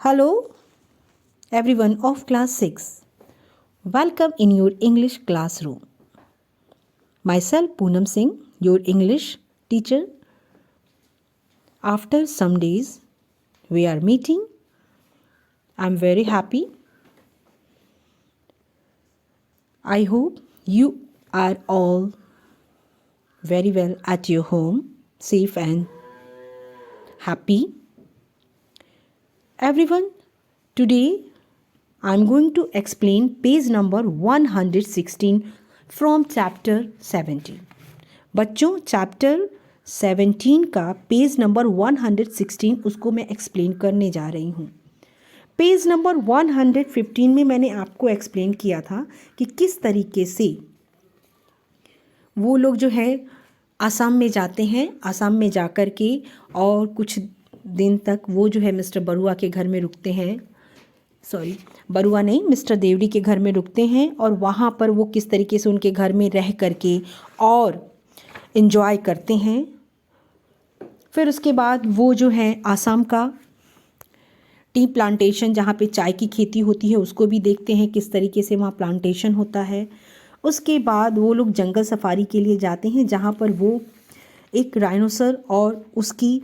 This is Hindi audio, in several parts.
Hello, everyone of class 6. Welcome in your English classroom. Myself, Poonam Singh, your English teacher. After some days, we are meeting. I'm very happy. I hope you are all very well at your home, safe and happy. Everyone, today I'm going to explain page number 116 from chapter 17. बच्चों चैप्टर 17 का पेज नंबर 116 उसको मैं एक्सप्लेन करने जा रही हूँ। पेज नंबर 115 में मैंने आपको एक्सप्लेन किया था कि किस तरीके से वो लोग जो है आसाम में जाते हैं, आसाम में जाकर के और कुछ दिन तक वो जो है मिस्टर बरुआ के घर में रुकते हैं, बरुआ नहीं, मिस्टर देवड़ी के घर में रुकते हैं और वहाँ पर वो किस तरीके से उनके घर में रह करके और इन्जॉय करते हैं। फिर उसके बाद वो जो है आसाम का टी प्लांटेशन जहाँ पे चाय की खेती होती है उसको भी देखते हैं, किस तरीके से वहाँ प्लांटेशन होता है। उसके बाद वो लोग जंगल सफारी के लिए जाते हैं जहाँ पर वो एक राइनोसर और उसकी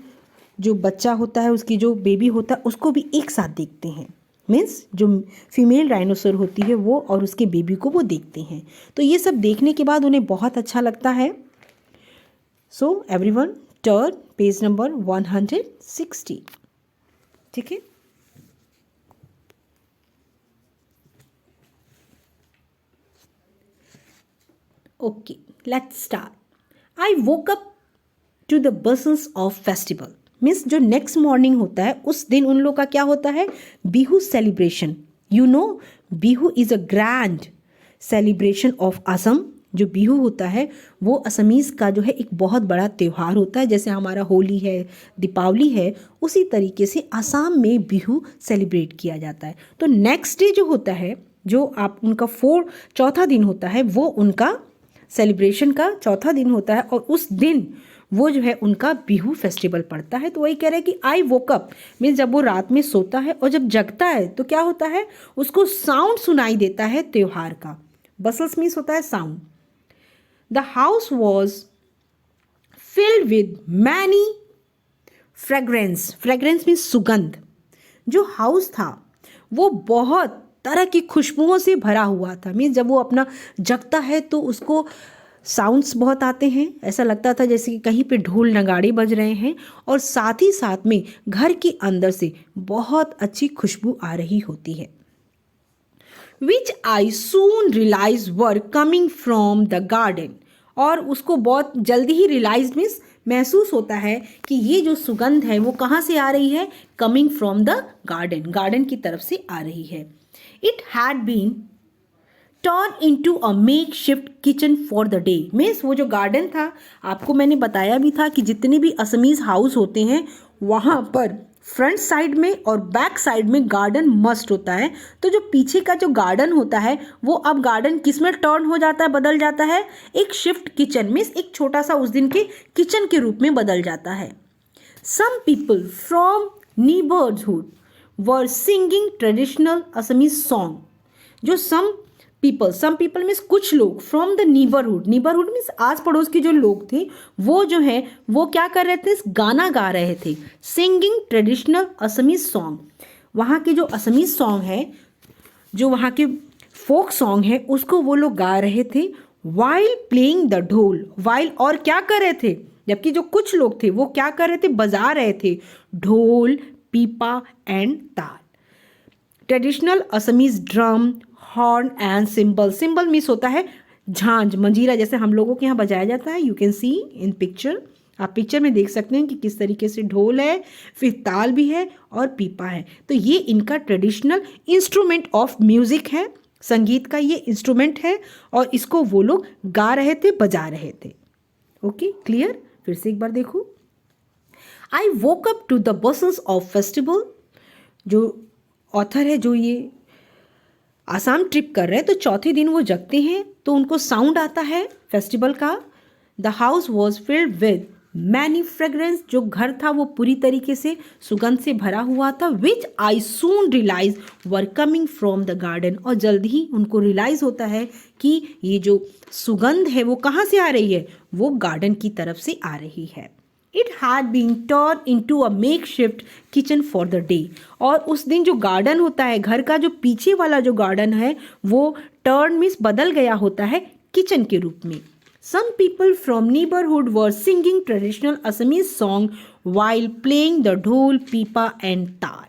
जो बच्चा होता है, उसकी जो बेबी होता है, उसको भी एक साथ देखते हैं। मीन्स जो फीमेल राइनोसर होती है वो और उसके बेबी को वो देखते हैं। तो ये सब देखने के बाद उन्हें बहुत अच्छा लगता है। So everyone turn page number 160। ठीक है। Okay, let's start. I woke up to the bustles of festival. Means जो नेक्स्ट मॉर्निंग होता है उस दिन उन लोग का क्या होता है, Bihu celebration. You know Bihu is a grand celebration of Assam. जो बिहू होता है वो असमीज़ का जो है एक बहुत बड़ा त्यौहार होता है। जैसे हमारा होली है, दीपावली है, उसी तरीके से असम में बिहू सेलिब्रेट किया जाता है। तो नेक्स्ट डे जो होता है, जो आप उनका चौथा दिन होता है, वो उनका सेलिब्रेशन का चौथा दिन होता है और उस दिन वो जो है उनका बिहू फेस्टिवल पड़ता है। तो वही कह रहे हैं कि आई वोक अप मीन्स जब वो रात में सोता है और जब जगता है तो क्या होता है, उसको साउंड सुनाई देता है त्योहार का। बसल्स मीन्स होता है sound. The house was filled with many fragrance. Fragrance means सुगंध। जो हाउस था वो बहुत तरह की खुशबुओं से भरा हुआ था। मीन्स जब वो अपना जगता है तो उसको साउंड्स बहुत आते हैं, ऐसा लगता था जैसे कि कहीं पे ढोल नगाड़े बज रहे हैं और साथ ही साथ में घर के अंदर से बहुत अच्छी खुशबू आ रही होती है। Which I soon realise were coming from the garden. और उसको बहुत जल्दी ही रियलाइज मीन्स महसूस होता है कि ये जो सुगंध है वो कहाँ से आ रही है, coming from the garden, garden की तरफ से आ रही है। It had been turn into a makeshift kitchen for the day. Means वो जो गार्डन था, आपको मैंने बताया भी था कि जितने भी असमीज़ हाउस होते हैं वहाँ पर फ्रंट साइड में और बैक साइड में गार्डन मस्ट होता है। तो जो पीछे का जो गार्डन होता है वो अब गार्डन किस में टर्न हो जाता है, बदल जाता है, एक शिफ्ट किचन मीन्स एक छोटा सा उस दिन के किचन के रूप में बदल जाता है। Some people from neighbourhood were singing traditional Assamese song. जो सम पीपल मीन्स कुछ लोग फ्रॉम द नीबरहुड मीन्स आस पड़ोस के जो लोग थे वो जो है वो क्या कर रहे थे, गाना गा रहे थे। सिंगिंग ट्रेडिशनल असमीज सॉन्ग, वहाँ के जो असमीज सॉन्ग है, जो वहाँ के फोक सॉन्ग है, उसको वो लोग गा रहे थे। वाइल प्लेइंग द ढोल, वाइल और क्या कर रहे थे, जबकि जो कुछ लोग थे वो क्या कर रहे थे, बजा रहे थे ढोल, पीपा एंड ताल। Traditional Assamese drum, horn and symbol. Symbol means होता है झांझ, मंजीरा, जैसे हम लोगों के यहाँ बजाया जाता है। You can see in picture, आप पिक्चर में देख सकते हैं कि किस तरीके से ढोल है, फिर ताल भी है और पीपा है। तो ये इनका ट्रेडिशनल इंस्ट्रूमेंट ऑफ म्यूजिक है, संगीत का ये इंस्ट्रूमेंट है और इसको वो लोग गा रहे थे, बजा रहे थे। Okay, clear? फिर से एक बार देखो। I woke up to the bustles of festival. जो ऑथर है, जो ये आसाम ट्रिप कर रहे हैं, तो चौथे दिन वो जगते हैं तो उनको साउंड आता है फेस्टिवल का। The house was filled with many fragrance, जो घर था वो पूरी तरीके से सुगंध से भरा हुआ था, which I soon realise were coming from the garden, और जल्द ही उनको रियलाइज होता है कि ये जो सुगंध है वो कहाँ से आ रही है, वो गार्डन की तरफ से आ रही है। It had been turn into a makeshift kitchen for the day, और उस दिन जो गार्डन होता है, घर का जो पीछे वाला जो गार्डन है वो टर्न मीन्स बदल गया होता है किचन के रूप में। Some people from neighborhood were singing traditional Assamese song while playing the ढोल, पीपा and ताल।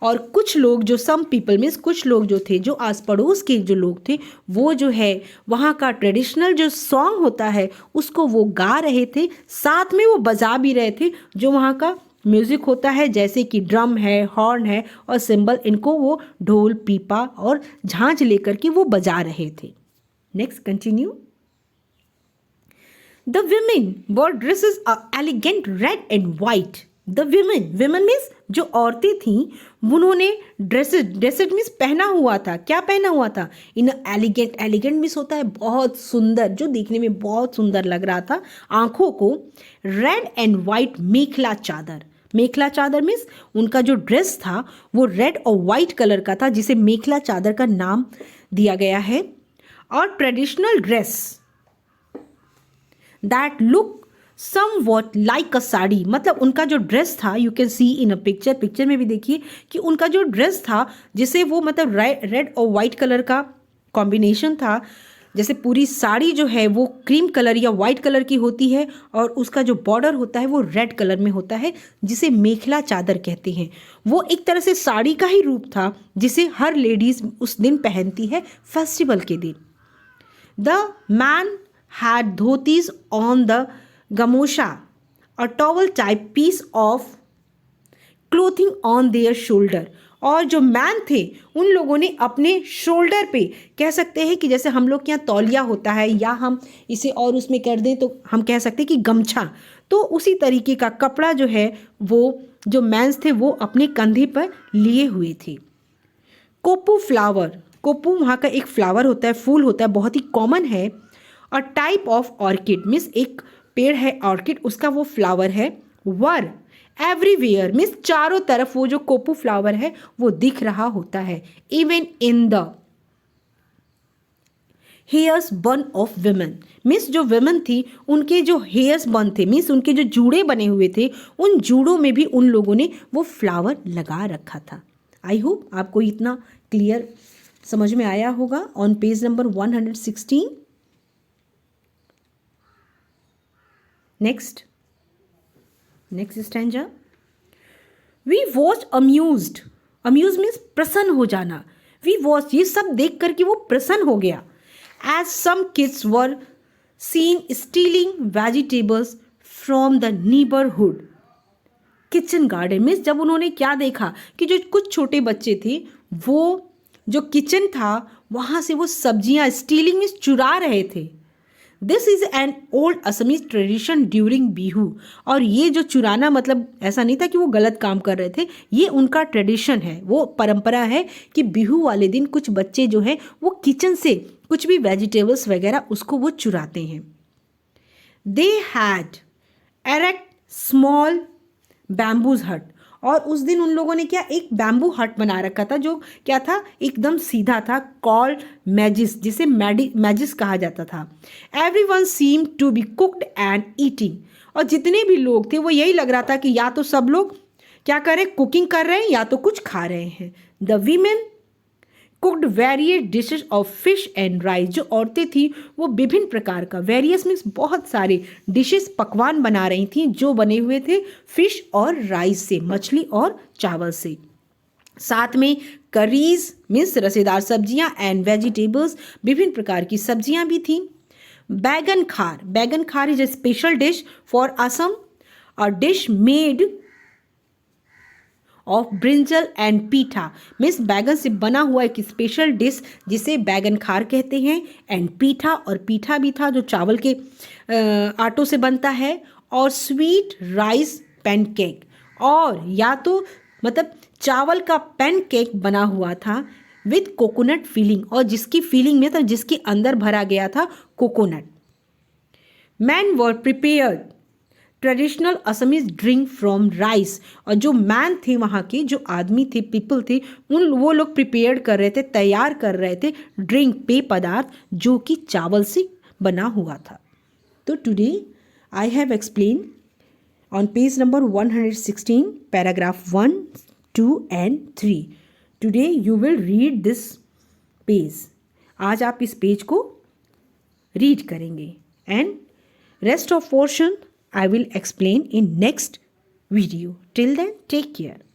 और कुछ लोग जो सम पीपल मीन्स कुछ लोग जो थे, जो आस पड़ोस के जो लोग थे, वो जो है वहाँ का ट्रेडिशनल जो सॉन्ग होता है उसको वो गा रहे थे, साथ में वो बजा भी रहे थे जो वहाँ का म्यूज़िक होता है, जैसे कि ड्रम है, हॉर्न है और सिंबल, इनको वो ढोल, पीपा और झांझ लेकर के वो बजा रहे थे। Next continue. The women wore dresses elegant red and white. The women means जो औरतें थीं उन्होंने ड्रेसेस मीन्स पहना हुआ था। क्या पहना हुआ था? इन एलिगेंट मीन्स होता है बहुत सुंदर, जो देखने में बहुत सुंदर लग रहा था आंखों को। रेड एंड वाइट मेखला चादर मीन्स उनका जो ड्रेस था वो रेड और वाइट कलर का था, जिसे मेखला चादर का नाम दिया गया है। और traditional dress that look somewhat like अ साड़ी, मतलब उनका जो ड्रेस था, you can see in a picture में भी देखिए कि उनका जो ड्रेस था, जिसे वो मतलब रेड और वाइट कलर का कॉम्बिनेशन था, जैसे पूरी साड़ी जो है वो क्रीम कलर या वाइट कलर की होती है और उसका जो बॉर्डर होता है वो रेड कलर में होता है, जिसे मेखला चादर कहते हैं। वो एक तरह से साड़ी का ही रूप था जिसे हर लेडीज़ उस दिन पहनती है फेस्टिवल के दिन। The man had dhotis on the gamosha, a towel type piece of clothing on their shoulder। और जो मैन थे उन लोगों ने अपने शोल्डर पे, कह सकते हैं कि जैसे हम लोग के यहाँ तौलिया होता है, या हम इसे और उसमें कर दें तो हम कह सकते हैं कि गमछा, तो उसी तरीके का कपड़ा जो है वो जो मैन्स थे वो अपने कंधे पर लिए हुए थे। कोपू फ्लावर, कोपू वहाँ का एक फ्लावर होता है, फूल होता है, बहुत ही कॉमन है। और टाइप ऑफ ऑर्किड मीन्स एक पेड़ है ऑर्किड, उसका वो फ्लावर है। वर एवरीवेयर मीन्स चारों तरफ वो जो कोपू फ्लावर है वो दिख रहा होता है। इवन इन द हेयर्स बन ऑफ विमेन मीन्स जो विमेन थी उनके जो हेयर्स बन थे मीन्स उनके जो जूड़े बने हुए थे, उन जूड़ों में भी उन लोगों ने वो फ्लावर लगा रखा था। आई होप आपको इतना क्लियर समझ में आया होगा। On page number 116 next stanza. We watch amused means प्रसन्न हो जाना। वी वॉच ये सब देख करके वो प्रसन्न हो गया। As some kids were seen stealing vegetables from the neighbourhood kitchen garden means जब उन्होंने क्या देखा कि जो कुछ छोटे बच्चे थे वो जो किचन था वहाँ से वो सब्जियाँ, स्टीलिंग मीन्स चुरा रहे थे। This is an old Assamese tradition during Bihu, और ये जो चुराना मतलब ऐसा नहीं था कि वो गलत काम कर रहे थे, ये उनका ट्रेडिशन है, वो परंपरा है कि बिहू वाले दिन कुछ बच्चे जो हैं वो किचन से कुछ भी वेजिटेबल्स वगैरह उसको वो चुराते हैं। They had erect small bamboos हट, और उस दिन उन लोगों ने क्या एक बैम्बू हट बना रखा था जो क्या था एकदम सीधा था, कॉल्ड मैजिस, जिसे मैजिस कहा जाता था। Everyone seem to be cooked and eating, और जितने भी लोग थे वो यही लग रहा था कि या तो सब लोग क्या कर रहे हैं, कुकिंग कर रहे हैं या तो कुछ खा रहे हैं। The women cooked various dishes of fish and rice, जो औरतें थी वो विभिन्न प्रकार का, वेरियस मीन्स बहुत सारे डिशेस पकवान बना रही थी जो बने हुए थे फिश और राइस से, मछली और चावल से। साथ में करीज मीन्स रसेदार सब्जियां एंड वेजिटेबल्स, विभिन्न प्रकार की सब्जियां भी थी। बैगन खार is a special dish for Assam, a dish made of brinjal and पीठा मीन्स बैगन से बना हुआ एक स्पेशल डिश जिसे बैगन खार कहते हैं। एंड पीठा, और पीठा भी था जो चावल के आटों से बनता है। और स्वीट राइस पैनकेक, और या तो मतलब चावल का पैनकेक बना हुआ था विद कोकोनट फीलिंग, और जिसकी फीलिंग में था जिसके अंदर भरा गया था coconut. Man were prepared traditional Assamese drink from rice. और जो मैन थे वहाँ के, जो आदमी थे, पीपल थे, वो लोग प्रिपेयर कर रहे थे, तैयार कर रहे थे ड्रिंक, पेय पदार्थ जो कि चावल से बना हुआ था। तो today I have explain on page number 116 paragraph 1, 2 and 3. Today you will read this page. आज आप इस पेज को रीड करेंगे and rest of portion I will explain in next video. Till then, take care.